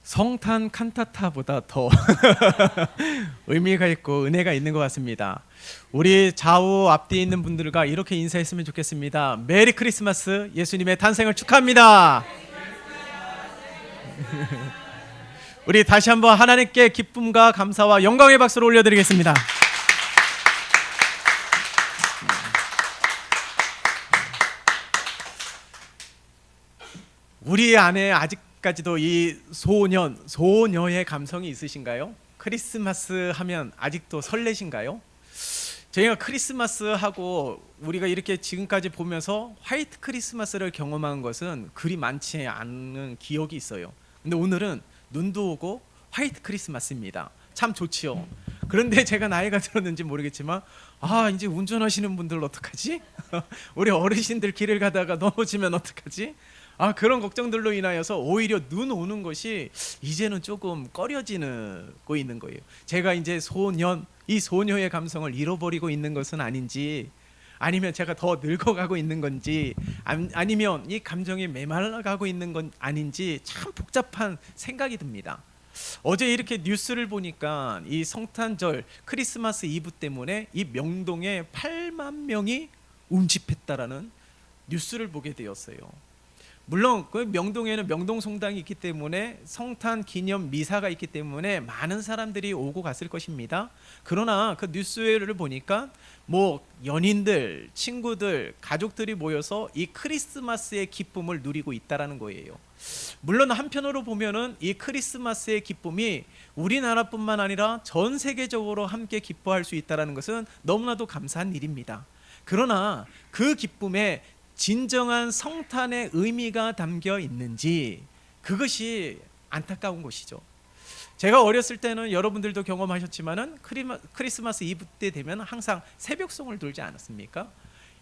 성탄 칸타타보다 더 의미가 있고 은혜가 있는 것 같습니다. 우리 좌우 앞뒤에 있는 분들과 이렇게 인사했으면 좋겠습니다. 메리 크리스마스, 예수님의 탄생을 축하합니다. 우리 다시 한번 하나님께 기쁨과 감사와 영광의 박수를 올려드리겠습니다. 우리 안에 아직까지도 이 소녀의 감성이 있으신가요? 크리스마스 하면 아직도 설레신가요? 저희가 크리스마스하고 우리가 이렇게 지금까지 보면서 화이트 크리스마스를 경험한 것은 그리 많지 않은 기억이 있어요. 근데 오늘은 눈도 오고 화이트 크리스마스입니다. 참 좋지요. 그런데 제가 나이가 들었는지 모르겠지만 이제 운전하시는 분들 어떡하지? 우리 어르신들 길을 가다가 넘어지면 어떡하지? 그런 걱정들로 인하여서 오히려 눈 오는 것이 이제는 조금 꺼려지고 있는 거예요. 제가 이제 이 소녀의 감성을 잃어버리고 있는 것은 아닌지, 아니면 제가 더 늙어가고 있는 건지, 아니면 이 감정이 메말라가고 있는 건 아닌지 참 복잡한 생각이 듭니다. 어제 이렇게 뉴스를 보니까 이 성탄절 크리스마스 이브 때문에 이 명동에 8만 명이 운집했다라는 뉴스를 보게 되었어요. 물론 그 명동에는 명동성당이 있기 때문에 성탄 기념 미사가 있기 때문에 많은 사람들이 오고 갔을 것입니다. 그러나 그 뉴스를 보니까 연인들, 친구들, 가족들이 모여서 이 크리스마스의 기쁨을 누리고 있다라는 거예요. 물론 한편으로 보면은 이 크리스마스의 기쁨이 우리나라뿐만 아니라 전 세계적으로 함께 기뻐할 수 있다라는 것은 너무나도 감사한 일입니다. 그러나 그 기쁨에 진정한 성탄의 의미가 담겨 있는지, 그것이 안타까운 것이죠. 제가 어렸을 때는 여러분들도 경험하셨지만은 크리스마스 이브 때 되면 항상 새벽송을 돌지 않았습니까?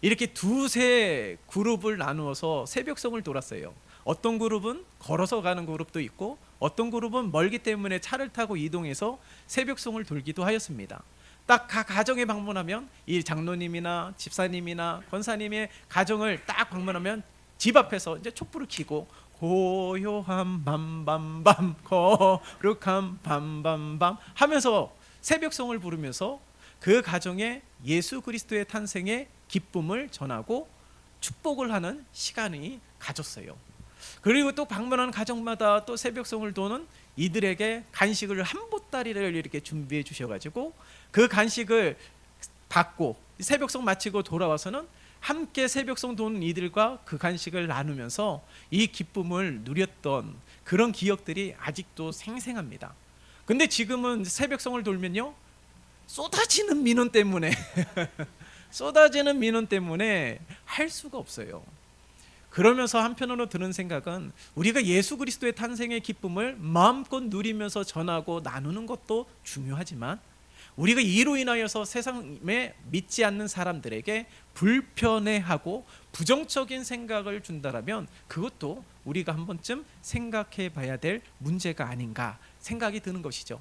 이렇게 두세 그룹을 나누어서 새벽송을 돌았어요. 어떤 그룹은 걸어서 가는 그룹도 있고, 어떤 그룹은 멀기 때문에 차를 타고 이동해서 새벽송을 돌기도 하였습니다. 딱 가정에 방문하면 이 장로님이나 집사님이나 권사님의 가정을 딱 방문하면 집 앞에서 이제 촛불을 켜고 고요한 밤밤밤 거룩한 밤밤밤 하면서 새벽송을 부르면서 그 가정에 예수 그리스도의 탄생의 기쁨을 전하고 축복을 하는 시간이 가졌어요. 그리고 또 방문하는 가정마다 또 새벽송을 도는 이들에게 간식을 한 보따리를 이렇게 준비해 주셔가지고 그 간식을 받고 새벽송 마치고 돌아와서는 함께 새벽송 도는 이들과 그 간식을 나누면서 이 기쁨을 누렸던 그런 기억들이 아직도 생생합니다. 근데 지금은 새벽송을 돌면요, 쏟아지는 민원 때문에 쏟아지는 민원 때문에 할 수가 없어요. 그러면서 한편으로 드는 생각은 우리가 예수 그리스도의 탄생의 기쁨을 마음껏 누리면서 전하고 나누는 것도 중요하지만, 우리가 이로 인하여서 세상에 믿지 않는 사람들에게 불편해하고 부정적인 생각을 준다라면 그것도 우리가 한 번쯤 생각해 봐야 될 문제가 아닌가 생각이 드는 것이죠.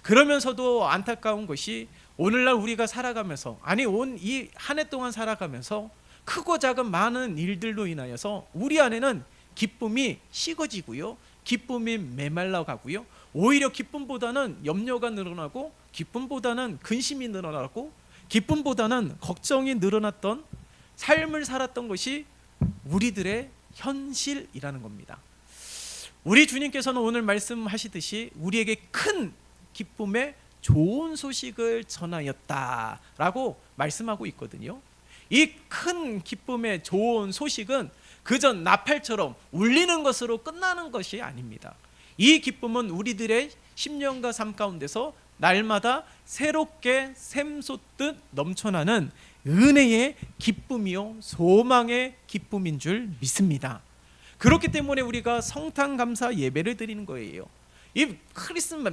그러면서도 안타까운 것이 오늘날 우리가 살아가면서, 온 이 한 해 동안 살아가면서 크고 작은 많은 일들로 인하여서 우리 안에는 기쁨이 식어지고요, 기쁨이 메말라가고요, 오히려 기쁨보다는 염려가 늘어나고, 기쁨보다는 근심이 늘어나고, 기쁨보다는 걱정이 늘어났던 삶을 살았던 것이 우리들의 현실이라는 겁니다. 우리 주님께서는 오늘 말씀하시듯이 우리에게 큰 기쁨의 좋은 소식을 전하였다라고 말씀하고 있거든요. 이 큰 기쁨의 좋은 소식은 그저 나팔처럼 울리는 것으로 끝나는 것이 아닙니다. 이 기쁨은 우리들의 심령과 삶 가운데서 날마다 새롭게 샘솟듯 넘쳐나는 은혜의 기쁨이요, 소망의 기쁨인 줄 믿습니다. 그렇기 때문에 우리가 성탄 감사 예배를 드리는 거예요. 이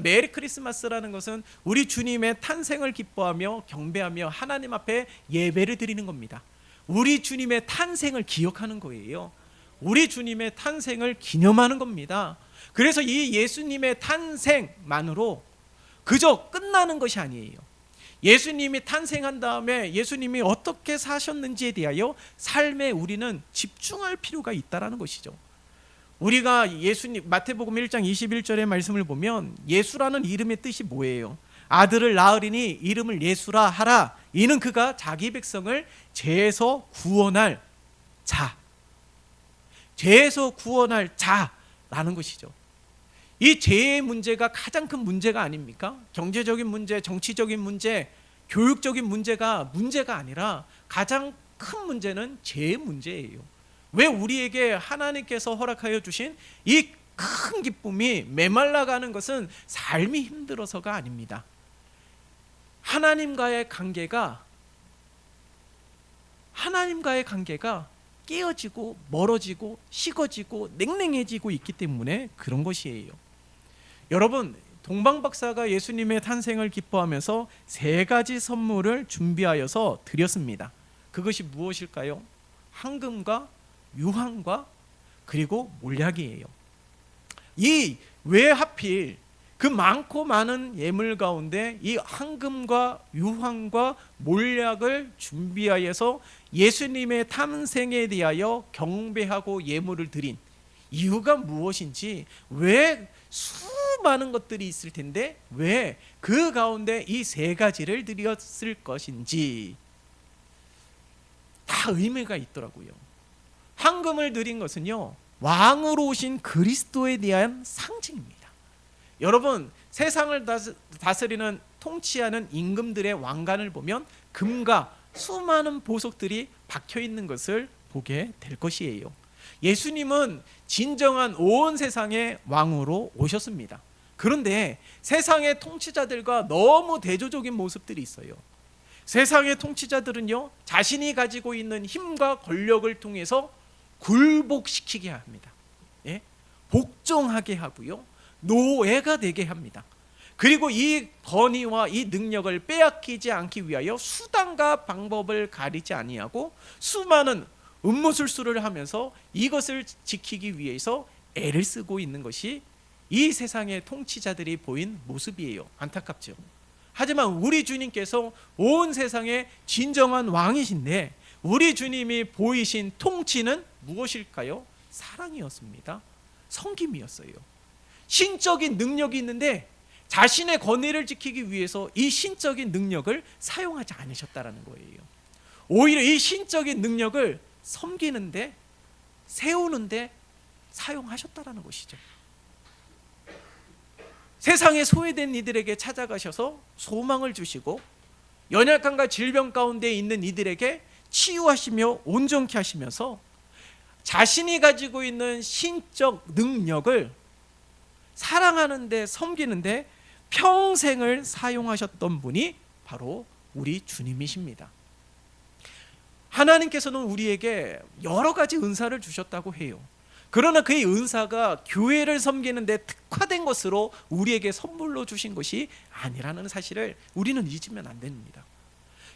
메리 크리스마스라는 것은 우리 주님의 탄생을 기뻐하며 경배하며 하나님 앞에 예배를 드리는 겁니다. 우리 주님의 탄생을 기억하는 거예요. 우리 주님의 탄생을 기념하는 겁니다. 그래서 이 예수님의 탄생만으로 그저 끝나는 것이 아니에요. 예수님이 탄생한 다음에 예수님이 어떻게 사셨는지에 대하여 삶에 우리는 집중할 필요가 있다라는 것이죠. 우리가 예수님 마태복음 1장 21절의 말씀을 보면 예수라는 이름의 뜻이 뭐예요? 아들을 낳으리니 이름을 예수라 하라. 이는 그가 자기 백성을 죄에서 구원할 자, 죄에서 구원할 자라는 것이죠. 이 죄의 문제가 가장 큰 문제가 아닙니까? 경제적인 문제, 정치적인 문제, 교육적인 문제가 아니라 가장 큰 문제는 죄의 문제예요. 왜 우리에게 하나님께서 허락하여 주신 이 큰 기쁨이 메말라가는 것은 삶이 힘들어서가 아닙니다. 하나님과의 관계가 깨어지고 멀어지고 식어지고 냉랭해지고 있기 때문에 그런 것이에요. 여러분, 동방박사가 예수님의 탄생을 기뻐하면서 3가지 선물을 준비하여서 드렸습니다. 그것이 무엇일까요? 황금과 유황과 그리고 몰약이에요. 이 왜 하필 그 많고 많은 예물 가운데 이 황금과 유황과 몰약을 준비하여서 예수님의 탄생에 대하여 경배하고 예물을 드린 이유가 무엇인지, 왜 수많은 것들이 있을 텐데 왜 그 가운데 이 3가지를 드렸을 것인지 다 의미가 있더라고요. 황금을 드린 것은요, 왕으로 오신 그리스도에 대한 상징입니다. 여러분, 세상을 다스리는 통치하는 임금들의 왕관을 보면 금과 수많은 보석들이 박혀 있는 것을 보게 될 것이에요. 예수님은 진정한 온 세상의 왕으로 오셨습니다. 그런데 세상의 통치자들과 너무 대조적인 모습들이 있어요. 세상의 통치자들은요, 자신이 가지고 있는 힘과 권력을 통해서 굴복시키게 합니다. 예? 복종하게 하고요, 노예가 되게 합니다. 그리고 이 권위와 이 능력을 빼앗기지 않기 위하여 수단과 방법을 가리지 아니하고 수많은 음모술수를 하면서 이것을 지키기 위해서 애를 쓰고 있는 것이 이 세상의 통치자들이 보인 모습이에요. 안타깝죠. 하지만 우리 주님께서 온 세상의 진정한 왕이신데 우리 주님이 보이신 통치는 무엇일까요? 사랑이었습니다. 섬김이었어요. 신적인 능력이 있는데 자신의 권위를 지키기 위해서 이 신적인 능력을 사용하지 않으셨다는 거예요. 오히려 이 신적인 능력을 섬기는데, 세우는데 사용하셨다는 것이죠. 세상에 소외된 이들에게 찾아가셔서 소망을 주시고 연약함과 질병 가운데 있는 이들에게 치유하시며 온전케 하시면서 자신이 가지고 있는 신적 능력을 사랑하는데, 섬기는데 평생을 사용하셨던 분이 바로 우리 주님이십니다. 하나님께서는 우리에게 여러 가지 은사를 주셨다고 해요. 그러나 그의 은사가 교회를 섬기는 데 특화된 것으로 우리에게 선물로 주신 것이 아니라는 사실을 우리는 잊으면 안 됩니다.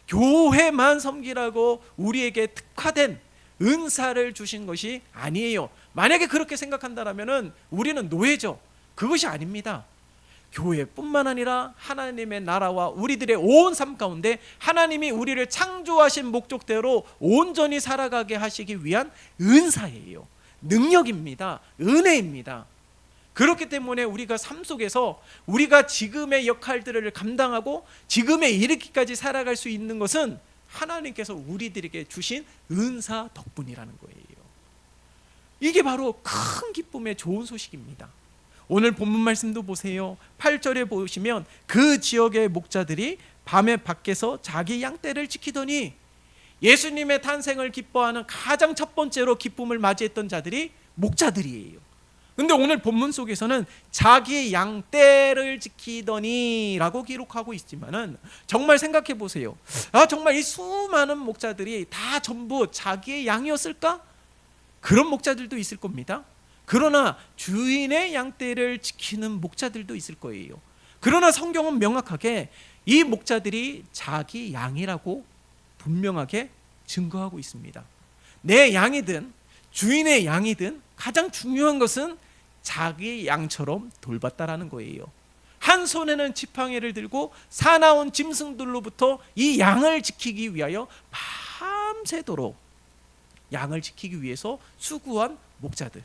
교회만 섬기라고 우리에게 특화된 은사를 주신 것이 아니에요. 만약에 그렇게 생각한다면 우리는 노예죠. 그것이 아닙니다. 교회뿐만 아니라 하나님의 나라와 우리들의 온 삶 가운데 하나님이 우리를 창조하신 목적대로 온전히 살아가게 하시기 위한 은사예요. 능력입니다. 은혜입니다. 그렇기 때문에 우리가 삶 속에서 우리가 지금의 역할들을 감당하고 지금에 이르기까지 살아갈 수 있는 것은 하나님께서 우리들에게 주신 은사 덕분이라는 거예요. 이게 바로 큰 기쁨의 좋은 소식입니다. 오늘 본문 말씀도 보세요. 8절에 보시면 그 지역의 목자들이 밤에 밖에서 자기 양떼를 지키더니, 예수님의 탄생을 기뻐하는 가장 첫 번째로 기쁨을 맞이했던 자들이 목자들이에요. 근데 오늘 본문 속에서는 자기 양떼를 지키더니 라고 기록하고 있지만은 정말 생각해 보세요. 정말 이 수많은 목자들이 다 전부 자기의 양이었을까? 그런 목자들도 있을 겁니다. 그러나 주인의 양떼를 지키는 목자들도 있을 거예요. 그러나 성경은 명확하게 이 목자들이 자기 양이라고 분명하게 증거하고 있습니다. 내 양이든 주인의 양이든 가장 중요한 것은 자기 양처럼 돌봤다라는 거예요. 한 손에는 지팡이를 들고 사나운 짐승들로부터 이 양을 지키기 위하여 밤새도록 양을 지키기 위해서 수고한 목자들.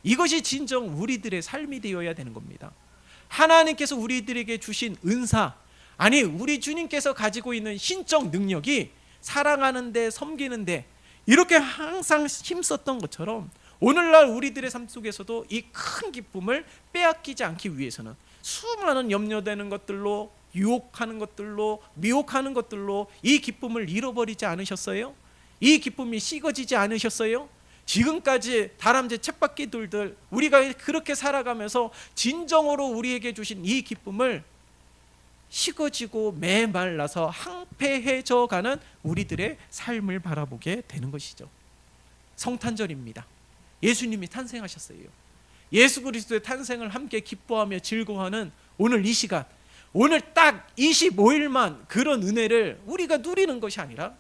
이것이 진정 우리들의 삶이 되어야 되는 겁니다. 하나님께서 우리들에게 주신 은사, 아니 우리 주님께서 가지고 있는 신적 능력이 사랑하는데 섬기는데 이렇게 항상 힘썼던 것처럼 오늘날 우리들의 삶 속에서도 이 큰 기쁨을 빼앗기지 않기 위해서는 수많은 염려되는 것들로, 유혹하는 것들로, 미혹하는 것들로 이 기쁨을 잃어버리지 않으셨어요? 이 기쁨이 식어지지 않으셨어요? 지금까지 다람쥐 쳇바퀴들들 우리가 그렇게 살아가면서 진정으로 우리에게 주신 이 기쁨을 식어지고 메말라서 항폐해져 가는 우리들의 삶을 바라보게 되는 것이죠. 성탄절입니다. 예수님이 탄생하셨어요. 예수 그리스도의 탄생을 함께 기뻐하며 즐거워하는 오늘 이 시간, 오늘 딱 25일만 그런 은혜를 우리가 누리는 것이 아니라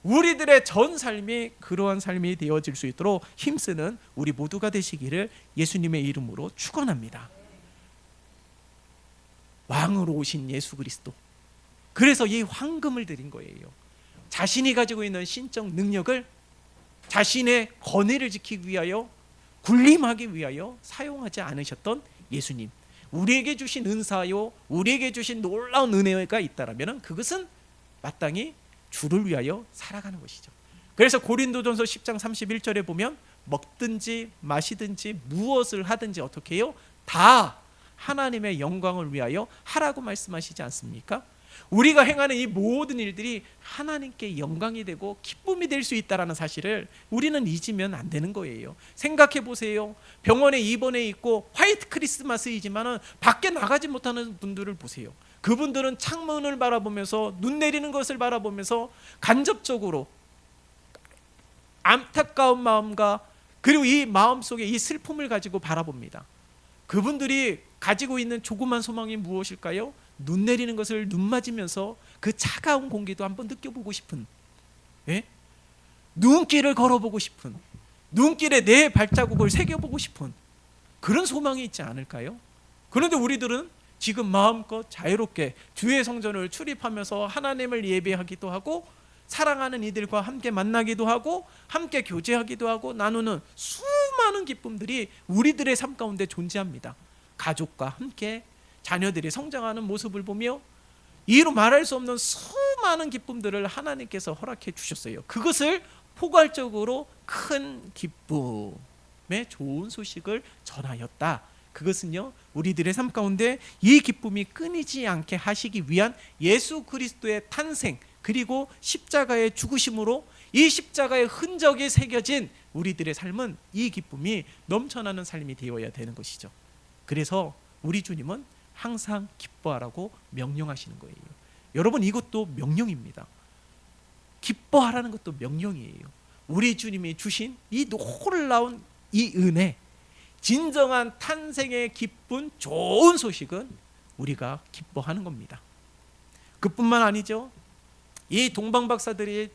우리들의 전 삶이 그러한 삶이 되어질 수 있도록 힘쓰는 우리 모두가 되시기를 예수님의 이름으로 축원합니다. 왕으로 오신 예수 그리스도, 그래서 이 황금을 드린 거예요. 자신이 가지고 있는 신적 능력을 자신의 권위를 지키기 위하여, 군림하기 위하여 사용하지 않으셨던 예수님, 우리에게 주신 은사요, 우리에게 주신 놀라운 은혜가 있다라면 그것은 마땅히 주를 위하여 살아가는 것이죠. 그래서 고린도전서 10장 31절에 보면 먹든지 마시든지 무엇을 하든지 어떻게 해요? 다 하나님의 영광을 위하여 하라고 말씀하시지 않습니까? 우리가 행하는 이 모든 일들이 하나님께 영광이 되고 기쁨이 될 수 있다는 사실을 우리는 잊으면 안 되는 거예요. 생각해 보세요. 병원에 입원해 있고 화이트 크리스마스이지만 밖에 나가지 못하는 분들을 보세요. 그분들은 창문을 바라보면서, 눈 내리는 것을 바라보면서 간접적으로 안타까운 마음과 그리고 이 마음속에 이 슬픔을 가지고 바라봅니다. 그분들이 가지고 있는 조그만 소망이 무엇일까요? 눈 내리는 것을 눈 맞으면서 그 차가운 공기도 한번 느껴보고 싶은, 예? 눈길을 걸어보고 싶은, 눈길에 내 발자국을 새겨보고 싶은 그런 소망이 있지 않을까요? 그런데 우리들은 지금 마음껏 자유롭게 주의 성전을 출입하면서 하나님을 예배하기도 하고 사랑하는 이들과 함께 만나기도 하고 함께 교제하기도 하고 나누는 수많은 기쁨들이 우리들의 삶 가운데 존재합니다. 가족과 함께 자녀들이 성장하는 모습을 보며 이루 말할 수 없는 수많은 기쁨들을 하나님께서 허락해 주셨어요. 그것을 포괄적으로 큰 기쁨의 좋은 소식을 전하였다. 그것은요, 우리들의 삶 가운데 이 기쁨이 끊이지 않게 하시기 위한 예수 그리스도의 탄생, 그리고 십자가의 죽으심으로 이 십자가의 흔적이 새겨진 우리들의 삶은 이 기쁨이 넘쳐나는 삶이 되어야 되는 것이죠. 그래서 우리 주님은 항상 기뻐하라고 명령하시는 거예요. 여러분, 이것도 명령입니다. 기뻐하라는 것도 명령이에요. 우리 주님이 주신 이 놀라운 이 은혜, 진정한 탄생의 기쁜 좋은 소식은 우리가 기뻐하는 겁니다. 그뿐만 아니죠. 이 동방박사들이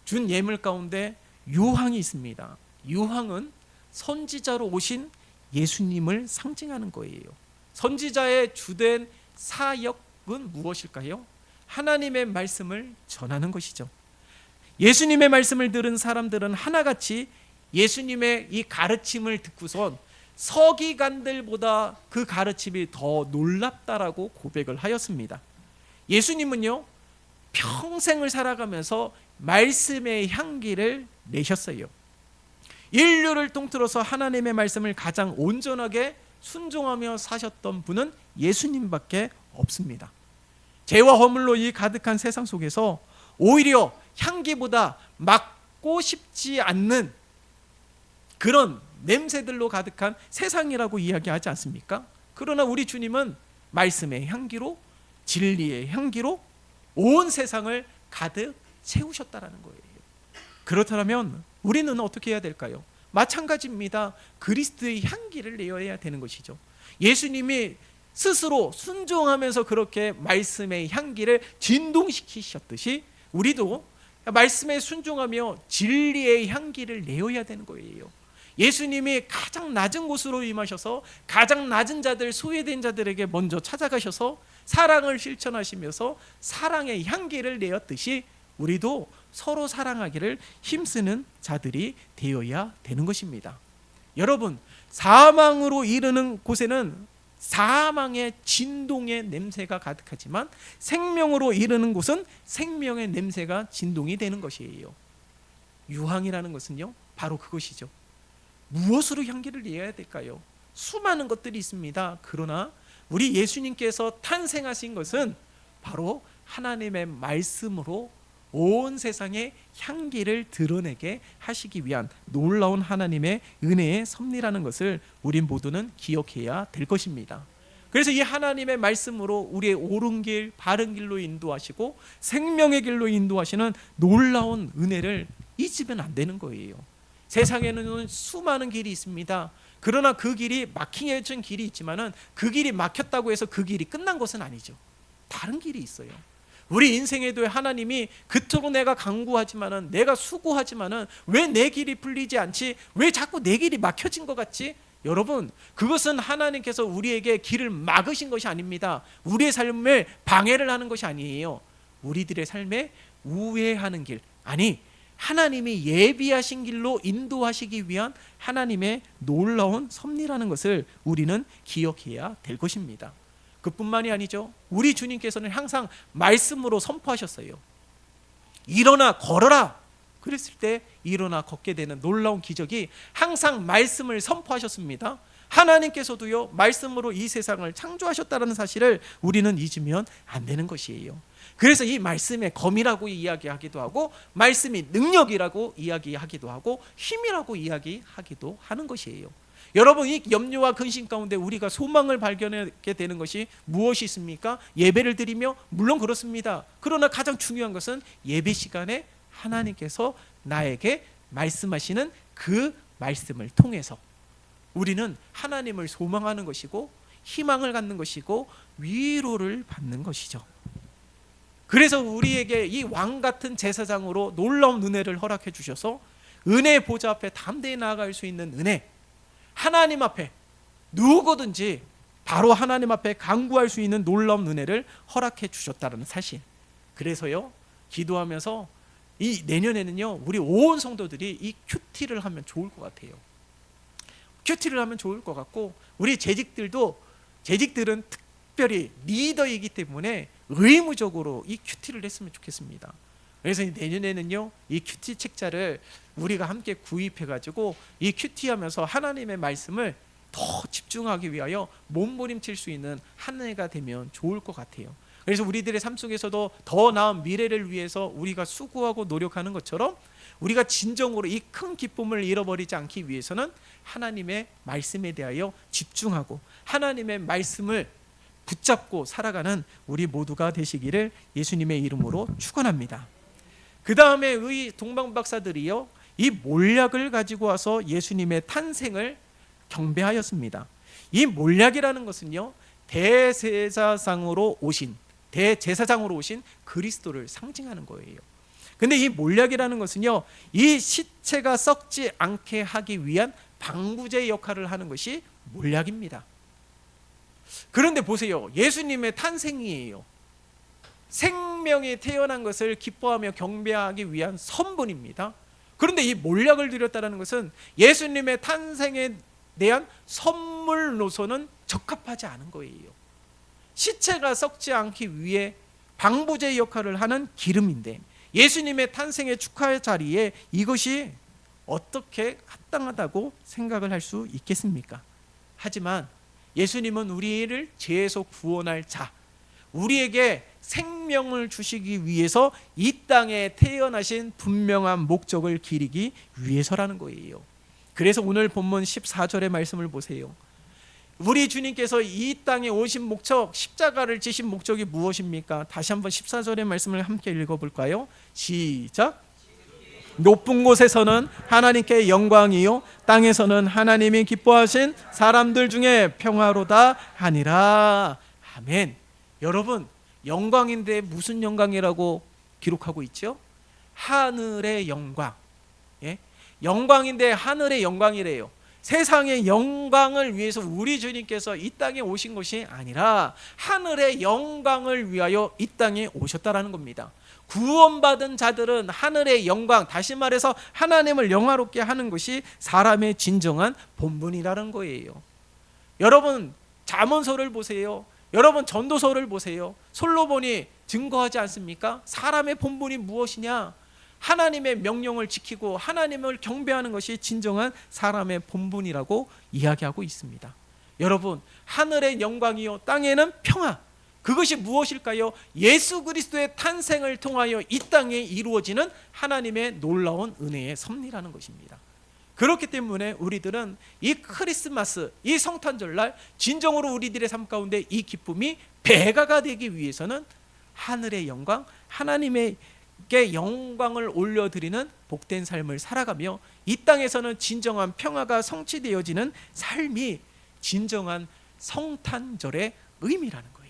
준 예물 가운데 유황이 있습니다. 유황은 선지자로 오신 예수님을 상징하는 거예요. 선지자의 주된 사역은 무엇일까요? 하나님의 말씀을 전하는 것이죠. 예수님의 말씀을 들은 사람들은 하나같이 예수님의 이 가르침을 듣고선 서기관들보다 그 가르침이 더 놀랍다라고 고백을 하였습니다. 예수님은요, 평생을 살아가면서 말씀의 향기를 내셨어요. 인류를 통틀어서 하나님의 말씀을 가장 온전하게 순종하며 사셨던 분은 예수님밖에 없습니다. 죄와 허물로 이 가득한 세상 속에서 오히려 향기보다 맡고 싶지 않는 그런 냄새들로 가득한 세상이라고 이야기하지 않습니까? 그러나 우리 주님은 말씀의 향기로, 진리의 향기로 온 세상을 가득 채우셨다라는 거예요. 그렇다면 우리는 어떻게 해야 될까요? 마찬가지입니다. 그리스도의 향기를 내어야 되는 것이죠. 예수님이 스스로 순종하면서 그렇게 말씀의 향기를 진동시키셨듯이 우리도 말씀에 순종하며 진리의 향기를 내어야 되는 거예요. 예수님이 가장 낮은 곳으로 임하셔서 가장 낮은 자들, 소외된 자들에게 먼저 찾아가셔서 사랑을 실천하시면서 사랑의 향기를 내었듯이 우리도 서로 사랑하기를 힘쓰는 자들이 되어야 되는 것입니다. 여러분, 사망으로 이르는 곳에는 사망의 진동의 냄새가 가득하지만 생명으로 이르는 곳은 생명의 냄새가 진동이 되는 것이에요. 유황이라는 것은요, 바로 그것이죠. 무엇으로 향기를 내야 될까요? 수많은 것들이 있습니다. 그러나 우리 예수님께서 탄생하신 것은 바로 하나님의 말씀으로 온 세상에 향기를 드러내게 하시기 위한 놀라운 하나님의 은혜의 섭리라는 것을 우리 모두는 기억해야 될 것입니다. 그래서 이 하나님의 말씀으로 우리의 옳은 길, 바른 길로 인도하시고 생명의 길로 인도하시는 놀라운 은혜를 잊으면 안 되는 거예요. 세상에는 수많은 길이 있습니다. 그러나 그 길이 막힌 길이 있지만은 그 길이 막혔다고 해서 그 길이 끝난 것은 아니죠. 다른 길이 있어요. 우리 인생에도 하나님이 그토록 내가 간구하지만은, 내가 수고하지만은 왜 내 길이 풀리지 않지? 왜 자꾸 내 길이 막혀진 것 같지? 여러분, 그것은 하나님께서 우리에게 길을 막으신 것이 아닙니다. 우리의 삶을 방해를 하는 것이 아니에요. 우리들의 삶에 우회하는 길, 아니 하나님이 예비하신 길로 인도하시기 위한 하나님의 놀라운 섭리라는 것을 우리는 기억해야 될 것입니다. 그뿐만이 아니죠. 우리 주님께서는 항상 말씀으로 선포하셨어요. 일어나 걸어라. 그랬을 때 일어나 걷게 되는 놀라운 기적이 항상 말씀을 선포하셨습니다. 하나님께서도요, 말씀으로 이 세상을 창조하셨다는 사실을 우리는 잊으면 안 되는 것이에요. 그래서 이 말씀의 검이라고 이야기하기도 하고, 말씀이 능력이라고 이야기하기도 하고, 힘이라고 이야기하기도 하는 것이에요. 여러분, 이 염려와 근심 가운데 우리가 소망을 발견하게 되는 것이 무엇이 있습니까? 예배를 드리며, 물론 그렇습니다. 그러나 가장 중요한 것은 예배 시간에 하나님께서 나에게 말씀하시는 그 말씀을 통해서 우리는 하나님을 소망하는 것이고, 희망을 갖는 것이고, 위로를 받는 것이죠. 그래서 우리에게 이 왕 같은 제사장으로 놀라운 은혜를 허락해 주셔서 은혜의 보좌 앞에 담대히 나아갈 수 있는 은혜, 하나님 앞에 누구든지 바로 하나님 앞에 간구할 수 있는 놀라운 은혜를 허락해 주셨다는 사실. 그래서요, 기도하면서 이 내년에는요, 우리 온 성도들이 이 큐티를 하면 좋을 것 같아요. 큐티를 하면 좋을 것 같고, 우리 재직들은 특별히 리더이기 때문에 의무적으로 이 큐티를 했으면 좋겠습니다. 그래서 내년에는요, 이 큐티 책자를 우리가 함께 구입해가지고 이 큐티하면서 하나님의 말씀을 더 집중하기 위하여 몸부림칠 수 있는 한 해가 되면 좋을 것 같아요. 그래서 우리들의 삶 속에서도 더 나은 미래를 위해서 우리가 수고하고 노력하는 것처럼, 우리가 진정으로 이 큰 기쁨을 잃어버리지 않기 위해서는 하나님의 말씀에 대하여 집중하고 하나님의 말씀을 붙잡고 살아가는 우리 모두가 되시기를 예수님의 이름으로 축원합니다. 그 다음에 의 동방박사들이요, 이 몰약을 가지고 와서 예수님의 탄생을 경배하였습니다. 이 몰약이라는 것은요, 대제사장으로 오신 그리스도를 상징하는 거예요. 근데 이 몰약이라는 것은요, 이 시체가 썩지 않게 하기 위한 방부제 역할을 하는 것이 몰약입니다. 그런데 보세요, 예수님의 탄생이에요. 생명이 태어난 것을 기뻐하며 경배하기 위한 선분입니다. 그런데 이 몰약을 드렸다는 것은 예수님의 탄생에 대한 선물로서는 적합하지 않은 거예요. 시체가 썩지 않기 위해 방부제 역할을 하는 기름인데, 예수님의 탄생의 축하의 자리에 이것이 어떻게 합당하다고 생각을 할 수 있겠습니까? 하지만 예수님은 우리를 죄에서 구원할 자, 우리에게 생명을 주시기 위해서 이 땅에 태어나신 분명한 목적을 기리기 위해서라는 거예요. 그래서 오늘 본문 14절의 말씀을 보세요. 우리 주님께서 이 땅에 오신 목적, 십자가를 지신 목적이 무엇입니까? 다시 한번 14절의 말씀을 함께 읽어볼까요? 시작. 높은 곳에서는 하나님께 영광이요, 땅에서는 하나님이 기뻐하신 사람들 중에 평화로다 하니라. 아멘. 여러분, 영광인데 무슨 영광이라고 기록하고 있죠? 하늘의 영광. 예? 영광인데 하늘의 영광이래요. 세상의 영광을 위해서 우리 주님께서 이 땅에 오신 것이 아니라 하늘의 영광을 위하여 이 땅에 오셨다라는 겁니다. 구원받은 자들은 하늘의 영광, 다시 말해서 하나님을 영화롭게 하는 것이 사람의 진정한 본분이라는 거예요. 여러분 잠언서를 보세요. 여러분 전도서를 보세요. 솔로몬이 증거하지 않습니까? 사람의 본분이 무엇이냐? 하나님의 명령을 지키고 하나님을 경배하는 것이 진정한 사람의 본분이라고 이야기하고 있습니다. 여러분 하늘의 영광이요 땅에는 평화, 그것이 무엇일까요? 예수 그리스도의 탄생을 통하여 이 땅에 이루어지는 하나님의 놀라운 은혜의 섭리라는 것입니다. 그렇기 때문에 우리들은 이 크리스마스, 이 성탄절날 진정으로 우리들의 삶 가운데 이 기쁨이 배가가 되기 위해서는 하늘의 영광, 하나님의 영광을 올려드리는 복된 삶을 살아가며 이 땅에서는 진정한 평화가 성취되어지는 삶이 진정한 성탄절의 의미라는 거예요.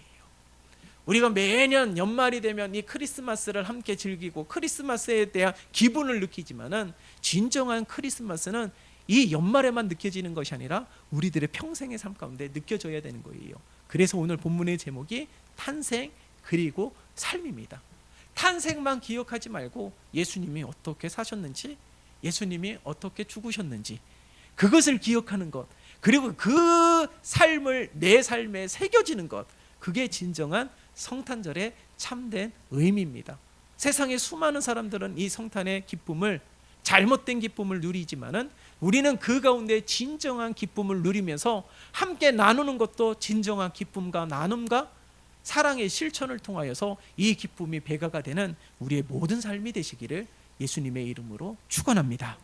우리가 매년 연말이 되면 이 크리스마스를 함께 즐기고 크리스마스에 대한 기분을 느끼지만은 진정한 크리스마스는 이 연말에만 느껴지는 것이 아니라 우리들의 평생의 삶 가운데 느껴져야 되는 거예요. 그래서 오늘 본문의 제목이 탄생 그리고 삶입니다. 탄생만 기억하지 말고 예수님이 어떻게 사셨는지, 예수님이 어떻게 죽으셨는지 그것을 기억하는 것, 그리고 그 삶을 내 삶에 새겨지는 것, 그게 진정한 성탄절의 참된 의미입니다. 세상에 수많은 사람들은 이 성탄의 기쁨을, 잘못된 기쁨을 누리지만은 우리는 그 가운데 진정한 기쁨을 누리면서 함께 나누는 것도 진정한 기쁨과 나눔과 사랑의 실천을 통하여서 이 기쁨이 배가가 되는 우리의 모든 삶이 되시기를 예수님의 이름으로 축원합니다.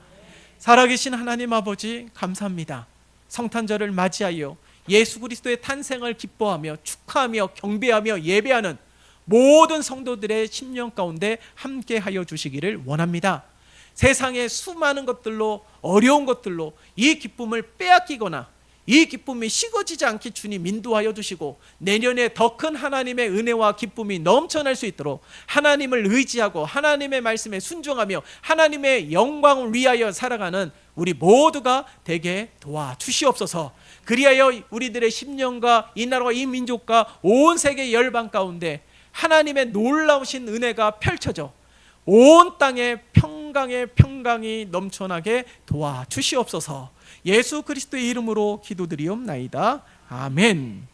살아계신 하나님 아버지 감사합니다. 성탄절을 맞이하여 예수 그리스도의 탄생을 기뻐하며 축하하며 경배하며 예배하는 모든 성도들의 심령 가운데 함께하여 주시기를 원합니다. 세상의 수많은 것들로, 어려운 것들로 이 기쁨을 빼앗기거나 이 기쁨이 식어지지 않게 주님 인도하여 주시고 내년에 더 큰 하나님의 은혜와 기쁨이 넘쳐날 수 있도록 하나님을 의지하고 하나님의 말씀에 순종하며 하나님의 영광을 위하여 살아가는 우리 모두가 되게 도와주시옵소서. 그리하여 우리들의 심령과 이 나라와 이 민족과 온 세계 열방 가운데 하나님의 놀라우신 은혜가 펼쳐져 온 땅에 평강이 넘쳐나게 도와주시옵소서. 예수 그리스도의 이름으로 기도드리옵나이다. 아멘.